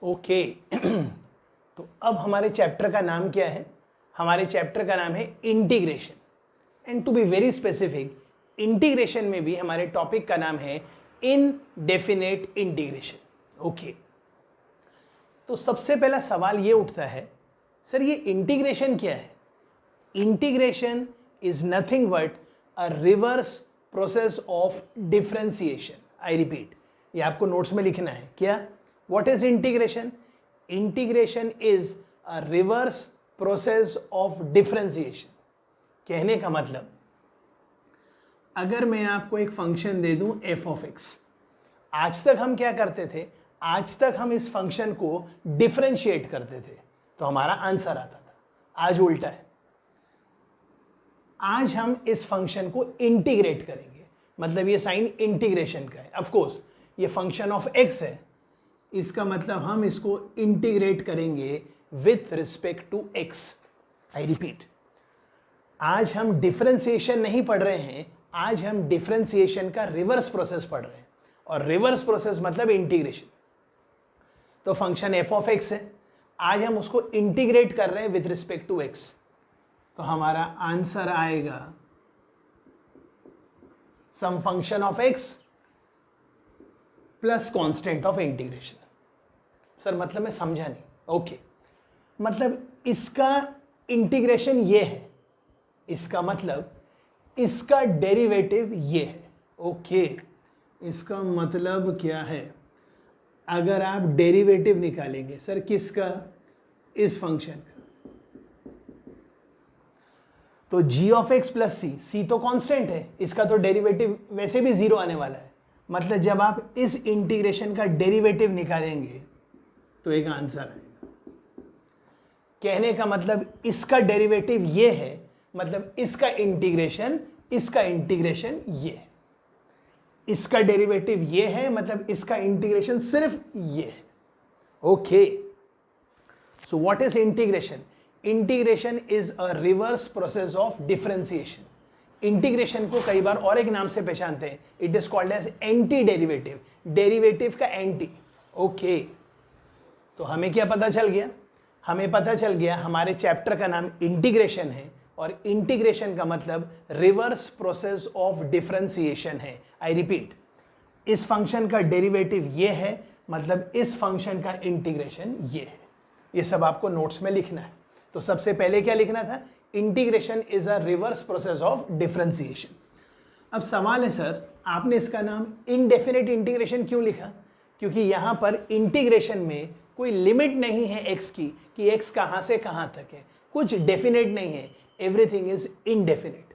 Okay तो अब हमारे चैप्टर का नाम क्या है? हमारे चैप्टर का नाम है integration. And to be very specific, integration में भी हमारे टॉपिक का नाम है इनडेफिनेट इंटीग्रेशन। ओके, तो सबसे पहला सवाल ये उठता है, सर ये इंटीग्रेशन क्या है? Integration is nothing but a reverse process of differentiation. I repeat, ये आपको नोट्स में लिखना है। क्या? What is integration? Integration is a reverse process of differentiation. कहने का मतलब, अगर मैं आपको एक फंक्शन दे दूं एफ ऑफ एक्स, आज तक हम क्या करते थे? आज तक हम इस फंक्शन को डिफरेंशिएट करते थे तो हमारा आंसर आता था। आज उल्टा है, आज हम इस फंक्शन को इंटीग्रेट करेंगे, मतलब ये साइन इंटीग्रेशन का है। ऑफ कोर्स ये फंक्शन ऑफ एक्स है, इसका मतलब हम इसको इंटीग्रेट करेंगे with respect to X. I repeat, आज हम डिफरेंशिएशन नहीं पढ़ रहे हैं, आज हम डिफरेंशिएशन का रिवर्स प्रोसेस पढ़ रहे हैं, और रिवर्स प्रोसेस मतलब इंटीग्रेशन। तो फंक्शन एफ ऑफ एक्स है, आज हम उसको इंटीग्रेट कर रहे हैं विथ रिस्पेक्ट टू एक्स, तो हमारा आंसर आएगा sum function of x plus constant of integration. Sir मतलब मैं समझा नहीं। ओके, मतलब इसका इंटीग्रेशन ये है, इसका मतलब इसका डेरिवेटिव ये है। ओके, इसका मतलब क्या है? अगर आप डेरिवेटिव निकालेंगे, सर किसका? इस फंक्शन का, तो g ऑफ एक्स प्लस सी, सी तो कांस्टेंट है, इसका तो डेरिवेटिव वैसे भी जीरो आने वाला है। मतलब जब आप इस इंटीग्रेशन का डेरिवेटिव निकालेंगे तो एक आंसर आएगा। कहने का मतलब इसका डेरिवेटिव ये है, मतलब इसका इंटीग्रेशन ये है। इसका डेरिवेटिव ये है, मतलब इसका इंटीग्रेशन सिर्फ ये है। Okay, so what is integration? Integration is a reverse process of differentiation. Integration को कई बार और एक नाम से पहचानते हैं, it is called as anti derivative, derivative का एंटी। ओके, तो हमें क्या पता चल गया? हमें पता चल गया हमारे चैप्टर का नाम इंटीग्रेशन है, और इंटीग्रेशन का मतलब रिवर्स प्रोसेस ऑफ डिफरेंशिएशन है। आई रिपीट, इस फंक्शन का डेरिवेटिव ये है, मतलब इस फंक्शन का इंटीग्रेशन ये है। ये सब आपको नोट्स में लिखना है। तो सबसे पहले क्या लिखना था? Integration is a reverse process of differentiation. अब सवाल है, सर आपने इसका नाम इनडेफिनेट इंटीग्रेशन क्यों लिखा? क्योंकि यहां पर इंटीग्रेशन में कोई लिमिट नहीं है एक्स की, कि एक्स कहां से कहां तक है, कुछ डेफिनेट नहीं है, एवरीथिंग इज इनडेफिनेट।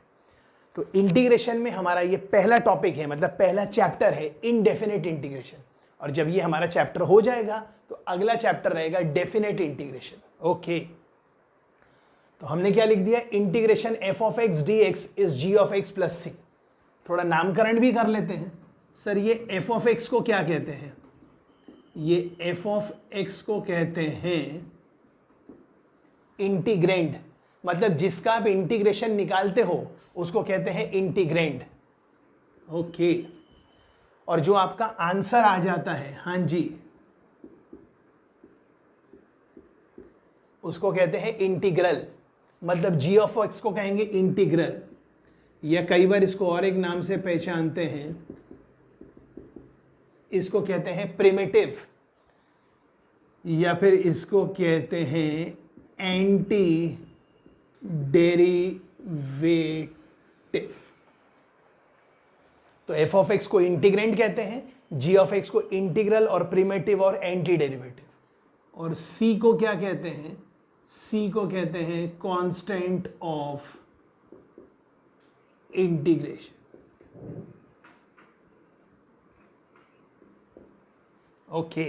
तो इंटीग्रेशन में हमारा ये पहला टॉपिक है, मतलब पहला चैप्टर है इनडेफिनेट इंटीग्रेशन, और जब ये हमारा चैप्टर हो जाएगा तो अगला चैप्टर रहेगा डेफिनेट इंटीग्रेशन। ओके, तो हमने क्या लिख दिया? Integration f of x d x is g of x plus c. थोड़ा नामकरण भी कर लेते हैं। सर ये एफ ऑफ एक्स को क्या कहते हैं? ये एफ ऑफ एक्स को कहते हैं इंटीग्रेंड, मतलब जिसका आप इंटीग्रेशन निकालते हो उसको कहते हैं इंटीग्रेंड। ओके, और जो आपका आंसर आ जाता है, हाँ जी, उसको कहते हैं इंटीग्रल। मतलब जी ऑफ एक्स को कहेंगे इंटीग्रल, या कई बार इसको और एक नाम से पहचानते हैं, इसको कहते हैं प्रिमिटिव, या फिर इसको कहते हैं एंटी डेरिवेटिव। तो एफ ऑफ एक्स को इंटीग्रेंड कहते हैं, जी ऑफ एक्स को इंटीग्रल और प्रिमिटिव और एंटी डेरिवेटिव, और सी को क्या कहते हैं? सी को कहते हैं कांस्टेंट ऑफ इंटीग्रेशन। ओके,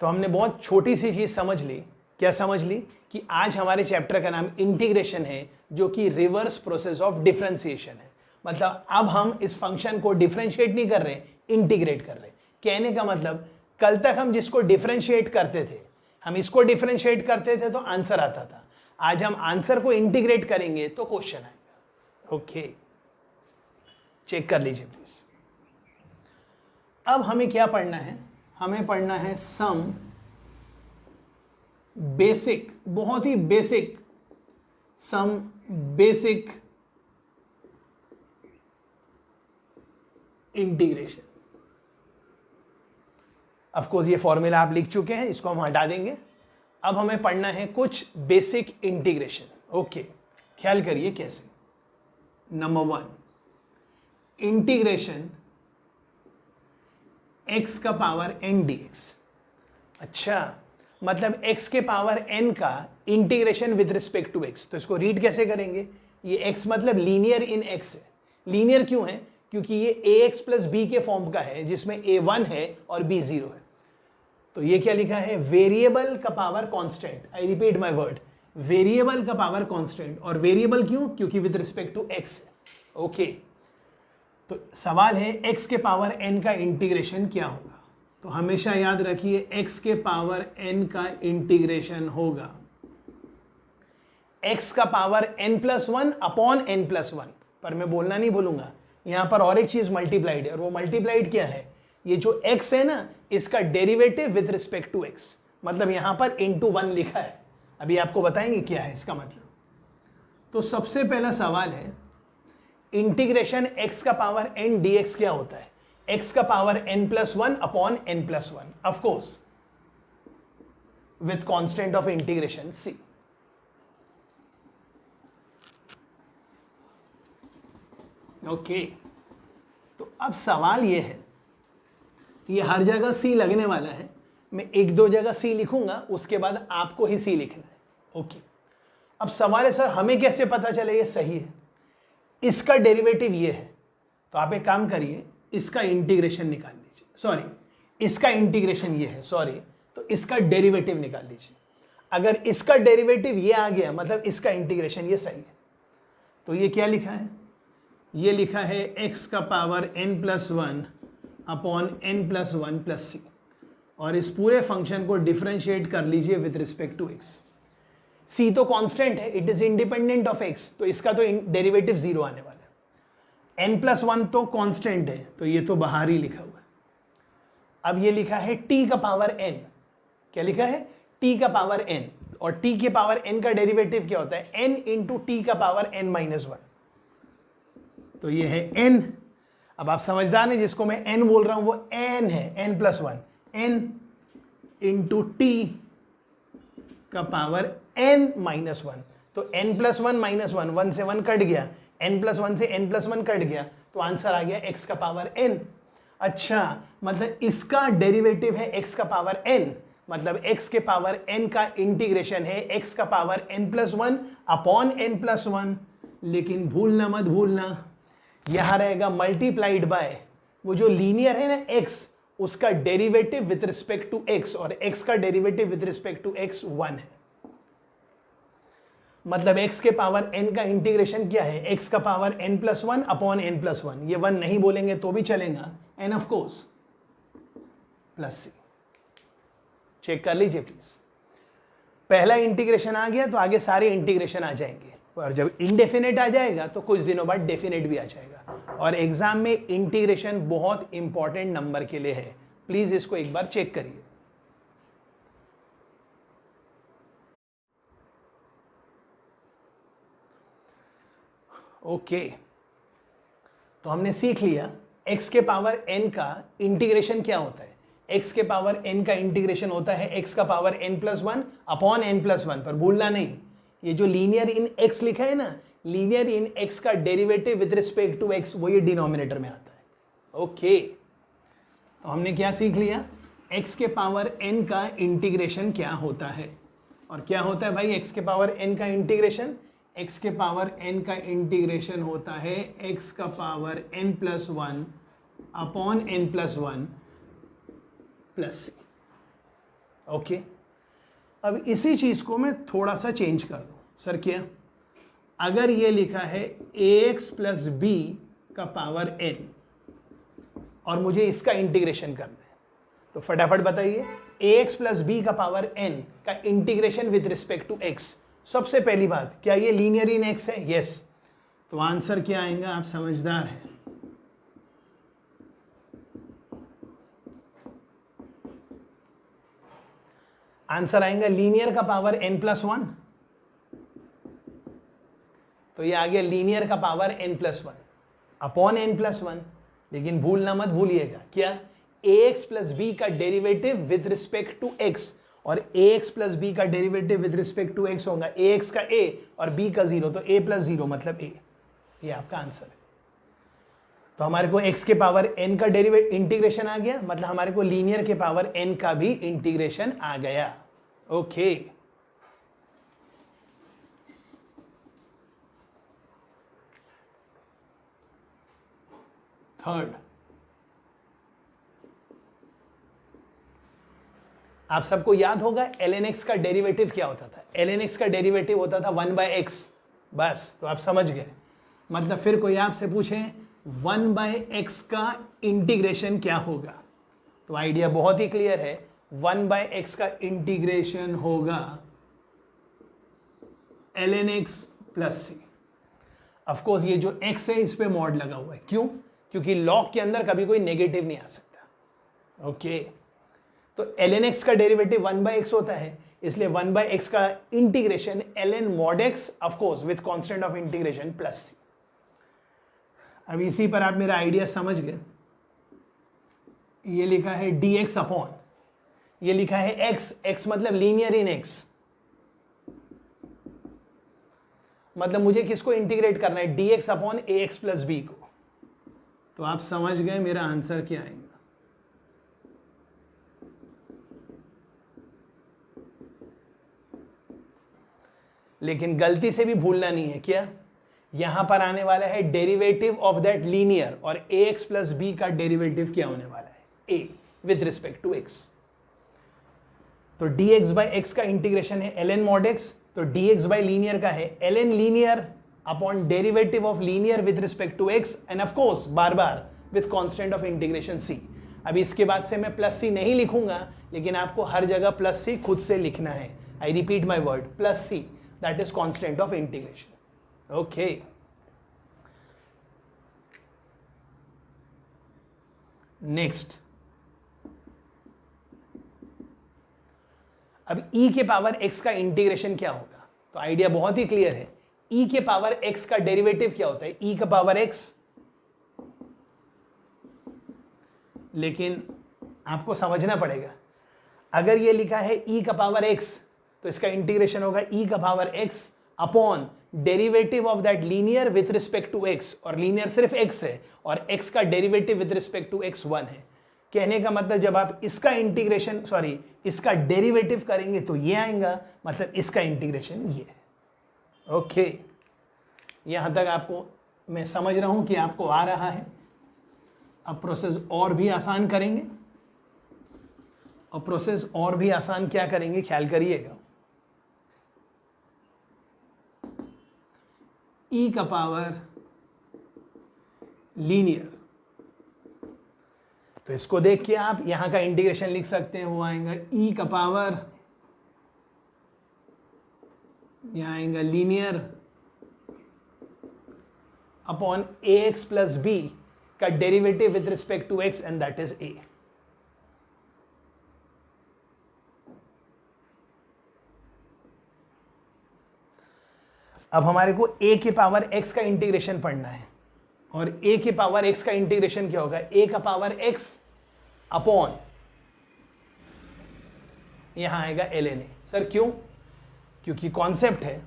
तो हमने बहुत छोटी सी चीज समझ ली। क्या समझ ली? कि आज हमारे चैप्टर का नाम इंटीग्रेशन है, जो कि रिवर्स प्रोसेस ऑफ डिफरेंशिएशन है। मतलब अब हम इस फंक्शन को डिफरेंशिएट नहीं कर रहे, इंटीग्रेट कर रहे। कहने का मतलब, कल तक हम जिसको डिफरेंशिएट करते थे, हम इसको डिफरेंशिएट करते थे तो आंसर आता था। आज हम आंसर को इंटीग्रेट करेंगे तो क्वेश्चन आएगा। ओके, चेक कर लीजिए प्लीज। अब हमें क्या पढ़ना है? हमें पढ़ना है सम बेसिक, बहुत ही basic, some basic integration. Of course ये फॉर्मूला आप लिख चुके हैं, इसको हम हटा देंगे। अब हमें पढ़ना है कुछ बेसिक इंटीग्रेशन। ओके, ख्याल करिए कैसे। नंबर 1, इंटीग्रेशन x का पावर n dx। अच्छा, मतलब x के पावर n का integration with respect to x। तो इसको रीड कैसे करेंगे? ये x मतलब लीनियर इन x है। लीनियर क्यों है? क्योंकि ये ax प्लस b के फॉर्म का है, जिसमें a 1 है और b 0 है। तो ये क्या लिखा है? वेरिएबल का power constant. I repeat my word, variable का पावर कांस्टेंट। और वेरिएबल क्यों? क्योंकि विद रिस्पेक्ट टू x है। ओके, तो सवाल है x के पावर n का इंटीग्रेशन क्या होगा? तो हमेशा याद रखिए x के पावर n का इंटीग्रेशन होगा x का पावर n+1 अपॉन n+1। पर मैं बोलना नहीं भूलूंगा, यहां पर और एक चीज मल्टीप्लाइड है, और वो मल्टीप्लाइड क्या है? ये जो x है ना, इसका derivative with respect to x। मतलब यहां पर इंटू 1 लिखा है, अभी आपको बताएंगे क्या है इसका मतलब। तो सबसे पहला सवाल है, इंटीग्रेशन x का पावर n dx क्या होता है? x का power n+1 upon n+1, of course with constant of integration c। Okay, तो अब सवाल यह है, ये हर जगह c लगने वाला है। मैं एक दो जगह c लिखूंगा, उसके बाद आपको ही c लिखना है। ओके, अब सवाल है, सर हमें कैसे पता चले ये सही है? इसका डेरिवेटिव ये है, तो आप एक काम करिए, इसका इंटीग्रेशन निकाल लीजिए। सॉरी, इसका इंटीग्रेशन ये है, सॉरी, तो इसका डेरिवेटिव निकाल लीजिए। अगर इसका डेरिवेटिव ये आ गया, मतलब इसका इंटीग्रेशन ये सही है। तो ये क्या लिखा है? ये लिखा है x का power n+1 upon n+1 plus c. और इस पूरे फंक्शन को डिफरेंशिएट कर लीजिए with respect to x। c तो कांस्टेंट है, it is independent of x, तो इसका तो डेरिवेटिव 0 आने वाला है। n+1 तो कांस्टेंट है, तो ये तो बाहर ही लिखा हुआ है। अब ये लिखा है t का पावर n। क्या लिखा है? t का पावर n। और t के पावर n का डेरिवेटिव क्या होता है? n इंटू t का पावर n-1। तो ये है n। अब आप समझदार हैं, जिसको मैं n बोल रहा हूं वो n है, n+1, n इंटू t का पावर n-1। तो n+1-1, 1 से 1 कट गया, n+1 से n+1 कट गया, तो आंसर आ गया x का पावर n। अच्छा, मतलब इसका डेरिवेटिव है x का पावर n, मतलब x के पावर n का इंटीग्रेशन है x का पावर n+1 अपॉन n+1। लेकिन भूलना मत भूलना, यहां रहेगा मल्टीप्लाइड बाय वो जो लीनियर है ना x, उसका derivative with respect to x, और x का derivative with respect to x 1 है। मतलब x के पावर n का इंटीग्रेशन क्या है? x का पावर n+1 अपॉन n+1। ये 1 नहीं बोलेंगे तो भी चलेगा, n of course plus c। Check कर लीजिए प्लीज। पहला इंटीग्रेशन आ गया तो आगे सारे इंटीग्रेशन आ जाएंगे, और जब इनडेफिनेट आ जाएगा तो कुछ दिनों बाद डेफिनेट भी आ जाएगा। और एग्जाम में इंटीग्रेशन बहुत इंपॉर्टेंट नंबर के लिए है, प्लीज इसको एक बार चेक करिए। ओके, तो हमने सीख लिया x के पावर n का इंटीग्रेशन क्या होता है। x के पावर n का इंटीग्रेशन होता है x का पावर n+1 अपॉन n+1। पर भूलना नहीं, ये जो लीनियर इन x लिखा है ना, लीनियर इन x का derivative with respect to x, वो ये डिनोमिनेटर में आता है। ओके, तो हमने क्या सीख लिया? x के पावर n का इंटीग्रेशन क्या होता है। और क्या होता है भाई x के पावर n का इंटीग्रेशन? x के पावर n का इंटीग्रेशन होता है x का power n+1 upon n+1 plus c। Okay, अब इसी चीज को मैं थोड़ा सा चेंज कर दूं। सर क्या? अगर ये लिखा है ax प्लस b का पावर n, और मुझे इसका इंटीग्रेशन करना है, तो फटाफट बताइए ax प्लस b का पावर n का integration with respect to x। सबसे पहली बात, क्या ये लीनियर इन x है? यस। तो आंसर क्या आएगा? आप समझदार हैं। आंसर आएगा लीनियर का पावर n+1, तो ये आ गया लीनियर का पावर n+1 अपॉन n+1। लेकिन भूलना मत भूलिएगा क्या, ax प्लस बी का derivative with respect to x, और ax प्लस बी का derivative with respect to x होगा ax का a और b का 0, तो a प्लस 0 मतलब a। ये आपका आंसर है। तो हमारे को x के पावर n का डेरिवेटिव इंटीग्रेशन आ गया, मतलब हमारे को लीनियर के पावर n का भी इंटीग्रेशन आ गया। ओके, थर्ड, आप सबको याद होगा ln x का डेरिवेटिव क्या होता था। ln x का डेरिवेटिव होता था 1/x, बस। तो आप समझ गए, मतलब फिर कोई आपसे पूछे 1/x का इंटीग्रेशन क्या होगा, तो आइडिया बहुत ही क्लियर है। 1/x का इंटीग्रेशन होगा ln x plus c। Of course ये जो x है इस पे मॉड लगा हुआ है, क्यों? क्योंकि लॉग के अंदर कभी कोई नेगेटिव नहीं आ सकता। ओके, तो ln x का डेरिवेटिव 1/x होता है, इसलिए 1/x का integration ln mod x of course with constant of integration plus c। अब इसी पर आप मेरा आइडिया समझ गए। ये लिखा है dx अपॉन, ये लिखा है x, x मतलब लीनियर इन x, मतलब मुझे किसको इंटीग्रेट करना है, dx upon ax plus b को। तो आप समझ गए मेरा आंसर क्या आएगा। लेकिन गलती से भी भूलना नहीं है क्या, यहां पर आने वाला है डेरिवेटिव ऑफ दैट लीनियर, और ax प्लस b का डेरिवेटिव क्या होने वाला है, a with respect to x। तो dx बाई x का इंटीग्रेशन है ln mod x, तो dx बाई लीनियर का है ln linear upon derivative of linear with respect to x, and of course बार बार with constant of integration c। अब इसके बाद से मैं प्लस c नहीं लिखूंगा, लेकिन आपको हर जगह प्लस c खुद से लिखना है। आई repeat my word, plus c, that is constant of integration. Okay, next, अब e के पावर x का इंटीग्रेशन क्या होगा, तो आइडिया बहुत ही क्लियर है। e के पावर x का डेरिवेटिव क्या होता है, e का पावर x, लेकिन आपको समझना पड़ेगा, अगर ये लिखा है e का पावर x, तो इसका इंटीग्रेशन होगा e का power x upon derivative of that linear with respect to x, और लीनियर सिर्फ x है, और x का derivative with respect to x 1 है। कहने का मतलब जब आप इसका इंटीग्रेशन, सॉरी इसका डेरिवेटिव करेंगे तो ये आएगा, मतलब इसका इंटीग्रेशन ये है। ओके, यहां तक आपको मैं समझ रहा हूं कि आपको आ रहा है। अब प्रोसेस और भी आसान करेंगे, और प्रोसेस और भी आसान क्या करेंगे, ख्याल करिएगा। e का पावर लीनियर, तो इसको देख के आप यहां का इंटीग्रेशन लिख सकते हैं, वो आएगा e का पावर, यहां आएगा linear upon ax plus b का derivative with respect to x, and that is a। अब हमारे को a के पावर x का इंटीग्रेशन पढ़ना है, और a के पावर x का इंटीग्रेशन क्या होगा, a का पावर x अपॉन, यहां आएगा ln a। सर क्यों? क्योंकि कॉन्सेप्ट है,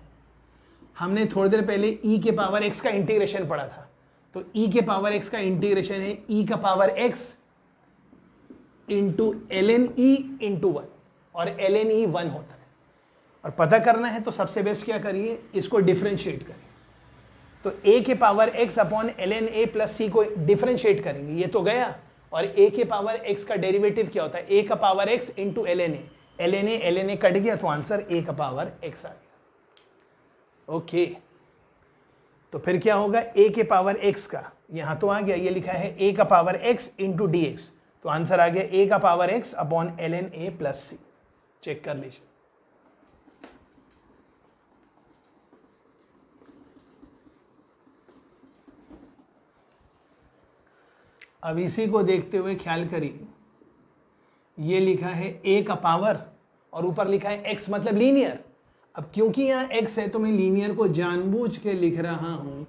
हमने थोड़ी देर पहले e के पावर x का इंटीग्रेशन पढ़ा था, तो e के पावर x का इंटीग्रेशन है e का power x into ln e into 1, और ln e 1 होता है। और पता करना है तो सबसे बेस्ट क्या करिए, इसको डिफरेंशिएट करिए। तो a के power x upon ln a plus c को डिफरेंशिएट करेंगे, ये तो गया, और a के पावर x का डेरिवेटिव क्या होता है, a का power x into ln a cut गया, तो आंसर a का पावर x आ गया। ओके, तो फिर क्या होगा, a के पावर x का, यहां तो आ गया, ये लिखा है a का पावर x इंटू डी, तो आंसर आ गया a का power x upon ln a plus c। Check कर लीजिए। अब इसी को देखते हुए ख्याल करिए, ये लिखा है a का पावर और ऊपर लिखा है x मतलब लीनियर। अब क्योंकि यहाँ x है तो मैं लीनियर को जानबूझ के लिख रहा हूं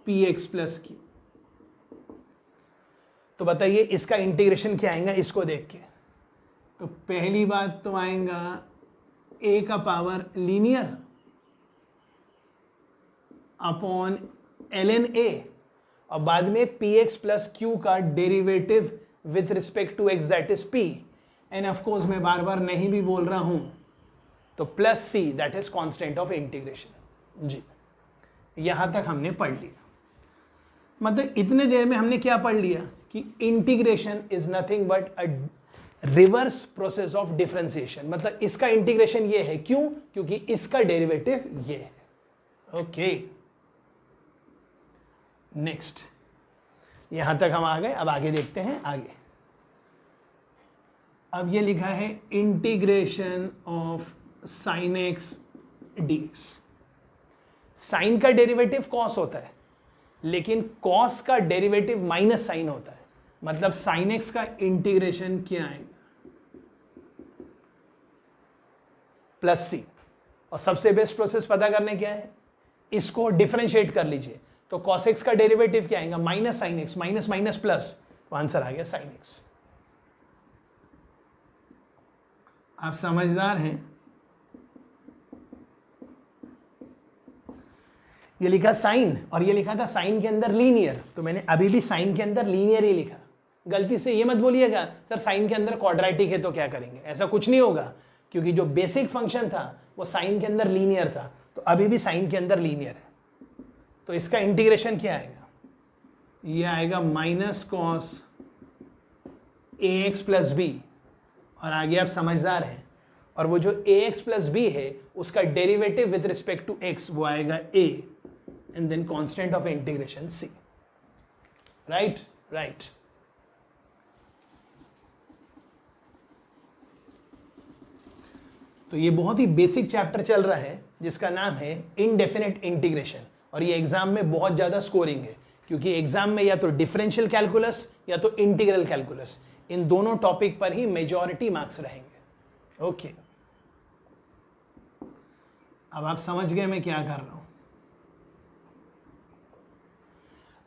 px प्लस q। तो बताइए इसका इंटीग्रेशन क्या आएगा इसको देख के। तो पहली बात तो आएगा a का power linear upon ln a और बाद में px प्लस q का derivative with respect to x that is p and of course मैं बार बार नहीं भी बोल रहा हूं तो plus c that is constant of integration. जी यहां तक हमने पढ़ लिया। मतलब इतने देर में हमने क्या पढ़ लिया कि integration is nothing but a reverse process of differentiation. मतलब इसका इंटीग्रेशन ये है, क्यों? क्योंकि इसका डेरिवेटिव ये है। ओके नेक्स्ट, यहां तक हम आ गए। अब आगे देखते हैं आगे। अब ये लिखा है integration of sine x d x. Sine का डेरिवेटिव कॉस होता है लेकिन कॉस का डेरिवेटिव माइनस साइन होता है। मतलब साइन एक्स का इंटीग्रेशन क्या आएगा? Plus c. और सबसे बेस्ट प्रोसेस पता करने क्या है, इसको डिफरेंशिएट कर लीजिए। तो कॉस एक्स का डेरिवेटिव क्या आएगा? Minus sine x, minus minus plus, तो आंसर आ गया साइन एक्स। आप समझदार हैं। ये लिखा साइन और ये लिखा था साइन के अंदर लीनियर, तो मैंने अभी भी साइन के अंदर लीनियर ही लिखा। गलती से ये मत बोलिएगा सर साइन के अंदर क्वाड्रेटिक है तो क्या करेंगे, ऐसा कुछ नहीं होगा, क्योंकि जो बेसिक फंक्शन था वो साइन के अंदर लीनियर था, तो अभी भी साइन के अंदर लीनियर है। तो इसका इंटीग्रेशन क्या आएगा? ये आएगा minus cos A x plus B, और आगे आप समझदार हैं। और वो जो ए एक्स प्लस बी है उसका derivative with respect to x वो आएगा a and then constant of integration c. Right right. तो ये बहुत ही बेसिक चैप्टर चल रहा है जिसका नाम है इनडेफिनेट इंटीग्रेशन, और ये एग्जाम में बहुत ज्यादा स्कोरिंग है क्योंकि एग्जाम में या तो डिफरेंशियल कैलकुलस या तो इंटीग्रल कैलकुलस, इन दोनों टॉपिक पर ही मेजॉरिटी मार्क्स रहेंगे। ओके अब आप समझ गए मैं क्या कर रहा हूं।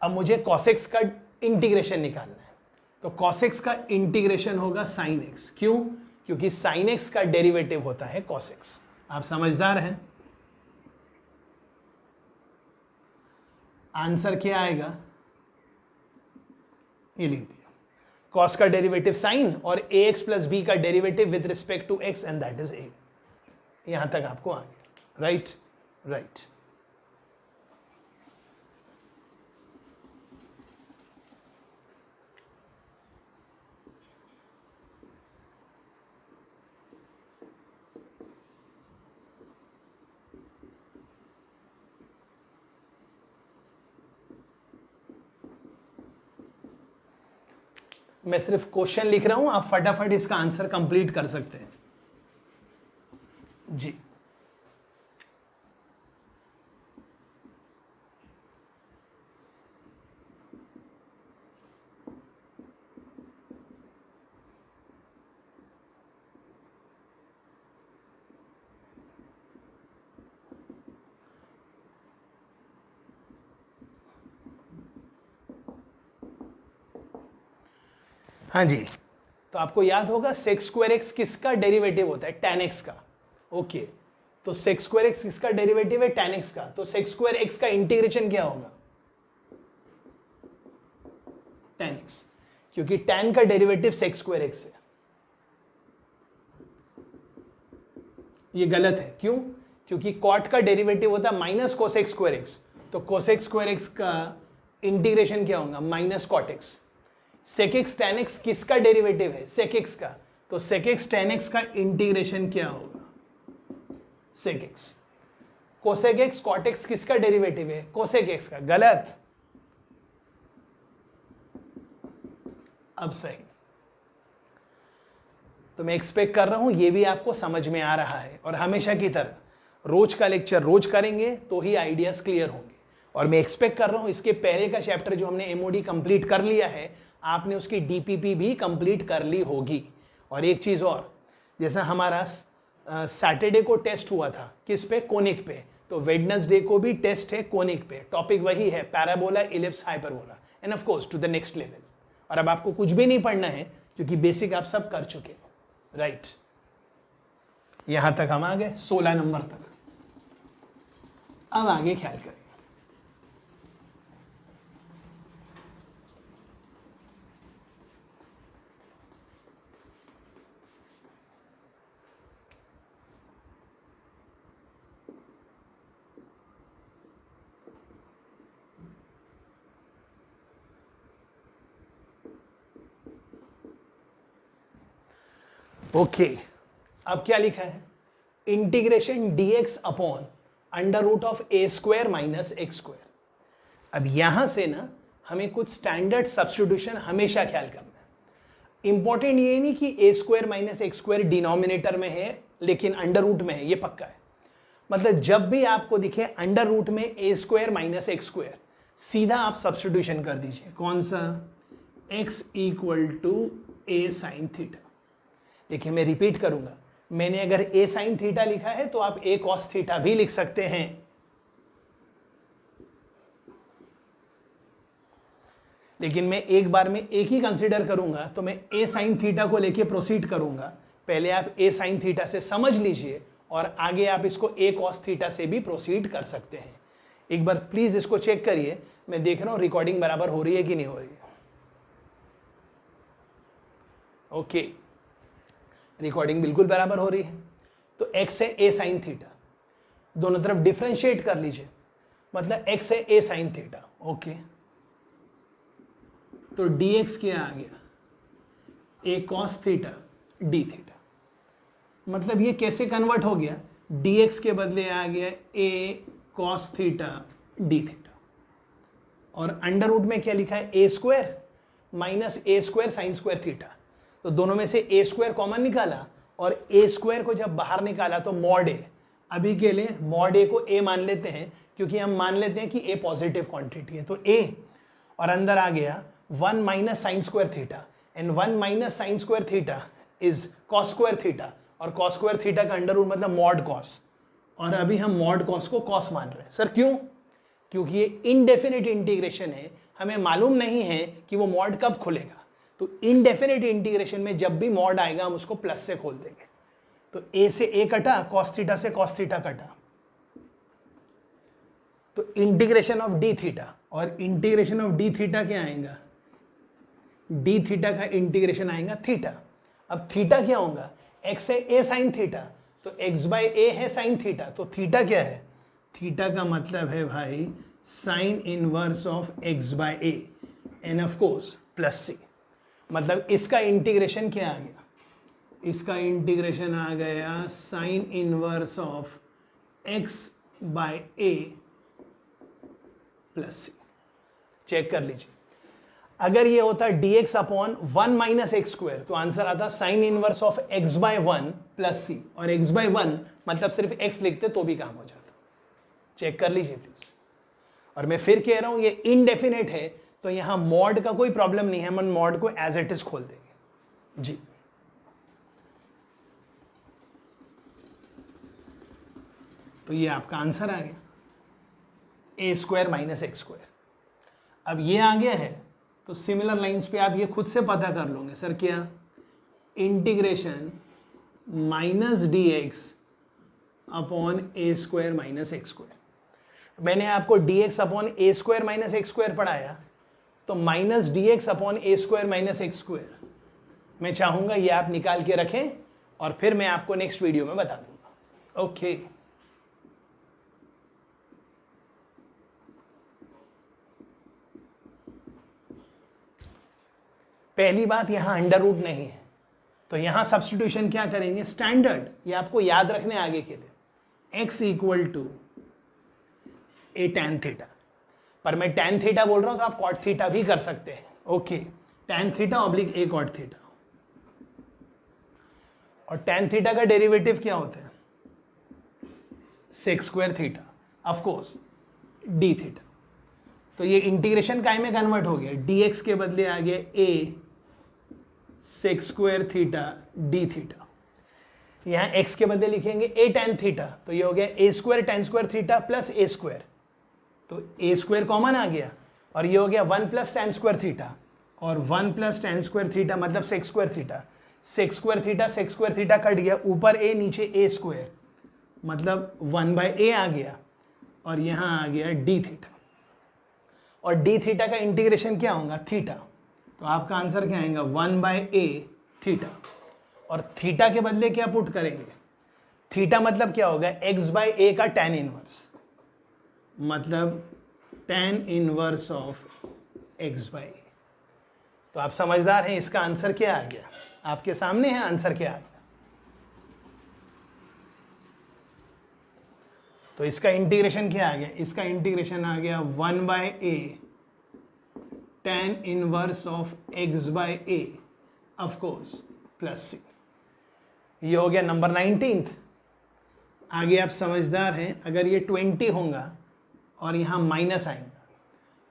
अब मुझे cos x का इंटीग्रेशन निकालना है, तो cos x का इंटीग्रेशन होगा sin x। क्यों? क्योंकि sin x का डेरिवेटिव होता है cos x। आप समझदार हैं। आंसर क्या आएगा? ये लिख दिया, cos का डेरिवेटिव sin और ax प्लस b का derivative with respect to x and that is a। यहां तक आपको आ गया। Right right. मैं सिर्फ क्वेश्चन लिख रहा हूं, आप फटाफट इसका आंसर कंप्लीट कर सकते हैं। जी हाँ जी, तो आपको याद होगा सेक स्क्वायर एक्स किसका डेरिवेटिव होता है? tan x का। ओके तो सेक स्क्वायर एक्स किसका डेरिवेटिव है? tan x का। तो सेक स्क्वायर एक्स का इंटीग्रेशन क्या होगा? tan x, क्योंकि tan का डेरिवेटिव सेक स्क्वायर एक्स है। ये गलत है। क्यों? क्योंकि cot का डेरिवेटिव होता है माइनस कोसेक स्क्वायर एक्स, तो कोसेक स्क्वायर एक्स का इंटीग्रेशन क्या होगा? Minus cot x. Sec x tan x किसका डेरिवेटिव है? सेक एक्स का। तो सेक एक्स tan x का इंटीग्रेशन क्या होगा? Sec x. Cosec x cot x किसका डेरिवेटिव है? कोसेक एक्स का। गलत। अब सही। तो मैं एक्सपेक्ट कर रहा हूं ये भी आपको समझ में आ रहा है, और हमेशा की तरह रोज का लेक्चर रोज करेंगे तो ही आइडियाज क्लियर होंगे। और मैं एक्सपेक्ट कर रहा हूं इसके पहले का चैप्टर जो हमने एमओडी कंप्लीट कर लिया है, आपने उसकी डीपीपी भी कंप्लीट कर ली होगी। और एक चीज और, जैसा हमारा सैटरडे को टेस्ट हुआ था किस पे, कोनिक पे, तो वेडनेसडे को भी टेस्ट है कोनिक पे। टॉपिक वही है, parabola, ellipse, hyperbola, and of course to the next level. और अब आपको कुछ भी नहीं पढ़ना है क्योंकि बेसिक आप सब कर चुके हो, राइट। यहां तक हम आ गए 16 नंबर तक। अब आगे ख्याल करें। ओके अब क्या लिखा है, integration dx upon under root of a square minus x square. अब यहां से ना हमें कुछ स्टैंडर्ड सब्स्टिट्यूशन हमेशा ख्याल करना है। इंपॉर्टेंट ये नहीं कि a square minus x square denominator में है लेकिन अंडर रूट में है, ये पक्का है। मतलब जब भी आपको दिखे अंडर रूट में a square minus x square, सीधा आप सब्स्टिट्यूशन कर दीजिए। कौन सा, x equal to a sine theta. देखिए मैं रिपीट करूंगा, मैंने अगर a साइन थीटा लिखा है तो आप a कॉस थीटा भी लिख सकते हैं। लेकिन मैं एक बार में एक ही कंसीडर करूंगा तो मैं a साइन थीटा को लेके प्रोसीड करूंगा। पहले आप a साइन थीटा से समझ लीजिए और आगे आप इसको a कॉस थीटा से भी प्रोसीड कर सकते हैं। एक बार प्लीज इसको चेक करिए, मैं देख रहा हूं रिकॉर्डिंग बराबर हो रही है कि नहीं हो रही है। ओके रिकॉर्डिंग बिल्कुल बराबर हो रही है। तो x है a साइन थीटा, दोनों तरफ डिफरेंशिएट कर लीजिए, मतलब x है a साइन थीटा। ओके तो dx क्या आ गया, a cos theta d theta. मतलब ये कैसे कन्वर्ट हो गया, dx के बदले आ गया a cos theta d theta. और अंडर रूट में क्या लिखा है, a square minus a square sine square theta. तो दोनों में से a स्क्वायर कॉमन निकाला और a स्क्वायर को जब बाहर निकाला तो मॉड a। अभी के लिए मॉड a को a मान लेते हैं क्योंकि हम मान लेते हैं कि a पॉजिटिव क्वांटिटी है, तो a और अंदर आ गया 1 minus sine square theta, and 1 minus sine square theta is cos square theta, और कॉस स्क्वायर थीटा का अंडर रूट मतलब मॉड कॉस। और अभी हम मॉड कॉस को कॉस मान रहे हैं। सर क्यों, क्योंकि ये इनडेफिनिट इंटीग्रेशन है, हमें मालूम नहीं है कि वो मॉड कब खुलेगा। तो इनडेफिनिट इंटीग्रेशन में जब भी मॉड आएगा हम उसको प्लस से खोल देंगे। तो a से a कटा, cos थीटा से cos थीटा कटा, तो इंटीग्रेशन ऑफ d थीटा, और इंटीग्रेशन ऑफ d थीटा क्या आएगा, d थीटा का इंटीग्रेशन आएगा थीटा। अब थीटा क्या होगा, x है a साइन थीटा, तो x बाय a है साइन थीटा, तो थीटा क्या है, थीटा का मतलब है भाई sine inverse of x by a, and of course plus c। मतलब इसका इंटीग्रेशन क्या आ गया, इसका इंटीग्रेशन आ गया sine inverse of x by a plus c. Check कर लीजिए, अगर ये होता dx upon 1 minus x square तो आंसर आता sine inverse of x by 1 plus c, और x बाय 1 मतलब सिर्फ x लिखते तो भी काम हो जाता। चेक कर लीजिए प्लीज। और मैं फिर कह रहा हूं ये इनडेफिनेट है तो यहां मॉड का कोई प्रॉब्लम नहीं है, हम मॉड को एज इट इज खोल देंगे जी। तो ये आपका आंसर आ गया ए स्क्वायर माइनस एक्स स्क्वायर। अब ये आ गया है तो सिमिलर लाइंस पे आप ये खुद से पता कर लोगे। सर क्या, integration minus d x upon a square minus x square. मैंने आपको d x upon a square minus x square पढ़ाया, तो minus d x upon a square minus x square मैं चाहूंगा ये आप निकाल के रखें और फिर मैं आपको नेक्स्ट वीडियो में बता दूंगा। ओके पहली बात, यहां अंडर रूट नहीं है तो यहां सब्स्टिट्यूशन क्या करेंगे, स्टैंडर्ड, ये आपको याद रखने आगे के लिए, x equal to a tan theta. पर मैं टैन थीटा बोल रहा हूं तो आप कॉट थीटा भी कर सकते हैं। Okay tan theta oblique a cot theta. और टैन थीटा का डेरिवेटिव क्या होता है, sec square theta, of course d theta. तो ये इंटीग्रेशन काय में कन्वर्ट हो गया, dx के बदले आ गया a sec square theta d theta. यहाँ x के बदले लिखेंगे a tan थीटा, तो ये हो गया a square tan square theta plus a square, तो a स्क्वायर कॉमन आ गया और ये हो गया 1 प्लस tan स्क्वायर थीटा, और 1 प्लस tan स्क्वायर थीटा मतलब sec square theta, sec square theta कट गया, ऊपर a नीचे a स्क्वायर मतलब 1/a आ गया और यहाँ आ गया d थीटा, और d थीटा का इंटीग्रेशन क्या होगा थीटा, तो आपका आंसर क्या आएगा 1/a थीटा, और थीटा के बदले क्या पुट करेंगे, थीटा मतलब क्या होगा x/a का tan इनवर्स, मतलब tan इनवर्स ऑफ x/a। तो आप समझदार हैं, इसका आंसर क्या आ गया, आपके सामने है आंसर क्या आ गया। तो इसका इंटीग्रेशन क्या आ गया, इसका इंटीग्रेशन आ गया 1/a tan inverse of x/a of course plus c। ये हो गया नंबर 19। आगे आप समझदार हैं, अगर ये 20 होगा और यहाँ माइनस आएगा,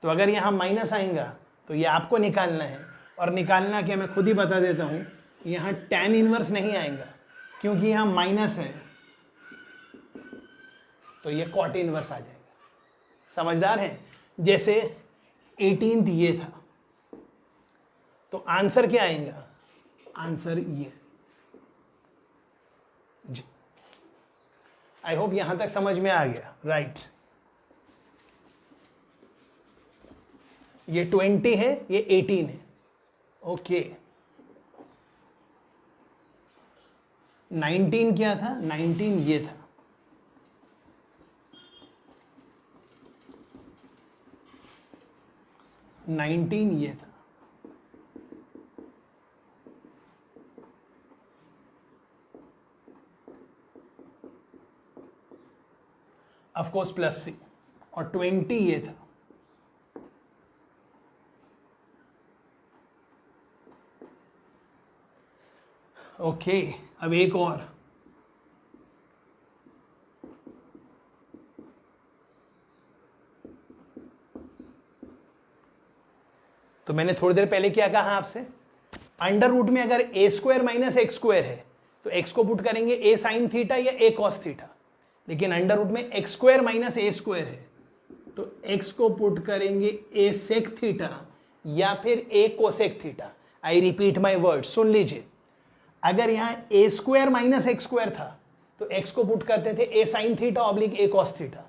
तो अगर यहाँ माइनस आएगा तो ये आपको निकालना है, और निकालना क्या मैं खुद ही बता देता हूँ, यहाँ tan इनवर्स नहीं आएगा क्योंकि यहाँ माइनस है, तो ये cot इनवर्स आ जाएगा। समझदार हैं, जैसे 18th ये था, तो आंसर क्या आएगा, आंसर ये जी। आई होप यहां तक समझ में आ गया, राइट। ये 20 है, ये 18 है, ओके। 19 क्या था, 19 ये था, ये था, ऑफ कोर्स प्लस सी, और 20 ये था, ओके। अब एक और, तो मैंने थोड़ी देर पहले क्या कहा आपसे, अंडर रूट में अगर a square minus x square है तो x को पुट करेंगे a साइन थीटा या a कॉस थीटा, लेकिन अंडर रूट में x square minus a square है तो x को पुट करेंगे a सेक थीटा या फिर a cosec theta. I repeat my word, सुन लीजिए, अगर यहाँ a square minus x square था तो x को पुट करते थे a sine theta oblique a cos theta,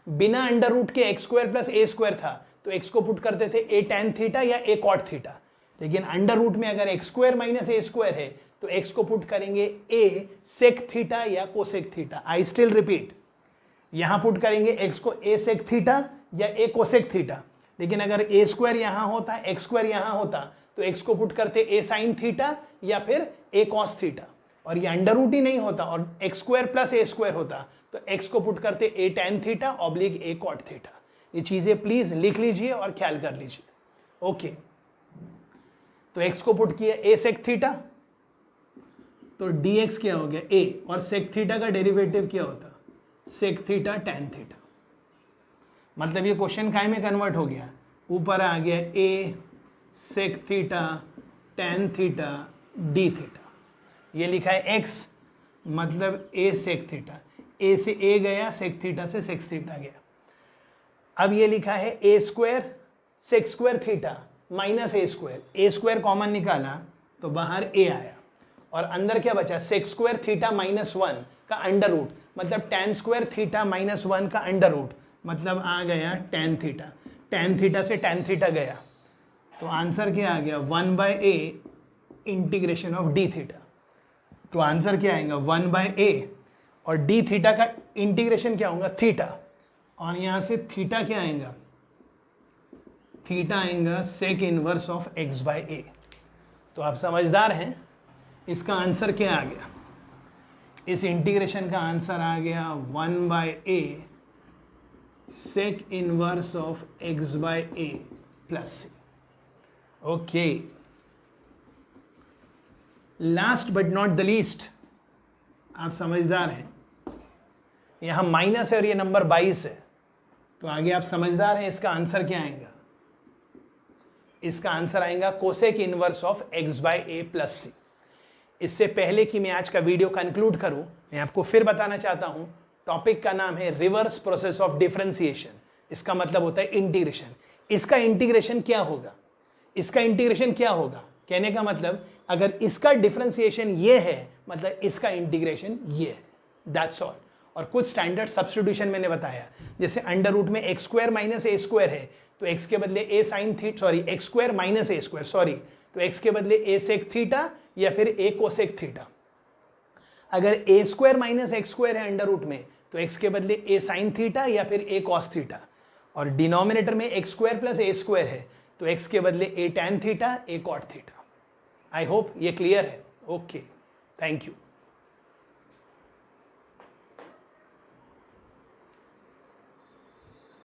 बिना अंडर रूट के x square plus a square था तो x को पुट करते थे a tan थीटा या a कॉट थीटा, लेकिन अंडर रूट में अगर x square minus a square है तो x को पुट करेंगे a सेक थीटा या cosec theta. I still repeat, यहां पुट करेंगे x को a सेक थीटा या a कोसेक थीटा, लेकिन अगर a स्क्वायर यहां होता, एक्स स्क्वायर यहां होता तो x को पुट करते a साइन थीटा या फिर a कॉस थीटा, और ये अंडर रूट ही नहीं होता और x square plus a square होता तो x को पुट करते a tan theta oblique a cot theta. ये चीजें प्लीज लिख लीजिए और ख्याल कर लीजिए, ओके। तो x को पुट किया a सेक थीटा, तो dx क्या हो गया a, और सेक थीटा का डेरिवेटिव क्या होता, सेक थीटा tan थीटा, मतलब ये क्वेश्चन काय में कन्वर्ट हो गया, ऊपर आ गया a sec theta tan theta d theta, ये लिखा है x मतलब a सेक थीटा, a से a गया, सेक थीटा से सेक थीटा गया। अब ये लिखा है a square sec square theta minus a square, a square common निकाला तो बाहर a आया, और अंदर क्या बचा, सेक स्क्वायर थीटा माइनस 1 का अंडर रूट मतलब tan स्क्वायर थीटा माइनस 1 का अंडर रूट मतलब आ गया tan थीटा, tan थीटा से tan थीटा गया, तो आंसर क्या आ गया 1/a integration of d theta. तो आंसर क्या आएगा 1/a, और d थीटा का इंटीग्रेशन क्या होगा थीटा, और यहां से थीटा क्या आएगा, थीटा आएगा सेक इनवर्स ऑफ x/a। तो आप समझदार हैं, इसका आंसर क्या आ गया, इस इंटीग्रेशन का आंसर आ गया 1/a sec inverse of x/a plus c, okay. Last but not the least, आप समझदार हैं, यहां माइनस है और ये नंबर 22 है, तो आगे आप समझदार हैं, इसका आंसर क्या आएगा, इसका आंसर आएगा cosec inverse of x/a plus c। इससे पहले कि मैं आज का वीडियो कंक्लूड करूं, मैं आपको फिर बताना चाहता हूं, टॉपिक का नाम है रिवर्स प्रोसेस ऑफ डिफरेंशिएशन। इसका मतलब होता है इंटीग्रेशन। इसका इंटीग्रेशन क्या होगा? इसका इंटीग्रेशन क्या होगा कहने का मतलब, अगर इसका डिफरेंशिएशन ये है मतलब इसका इंटीग्रेशन ये है, दैट्स ऑल। और कुछ स्टैंडर्ड सब्स्टिट्यूशन मैंने बताया, जैसे अंडर रूट में x square minus a square है तो एक्स के बदले a sine theta, sorry x square minus a square, sorry, तो एक्स के बदले ए सेक थीटा या फिर ए कोसेक थीटा। अगर ए स्क्वायर माइनस एक्स स्क्वायर है अंडर रूट में तो एक्स के बदले ए साइन थीटा या फिर ए कॉस थीटा। और डिनोमिनेटर में x square plus a square है तो एक्स के बदले a tan theta, a cot theta. I hope ये क्लियर है। Okay, thank you.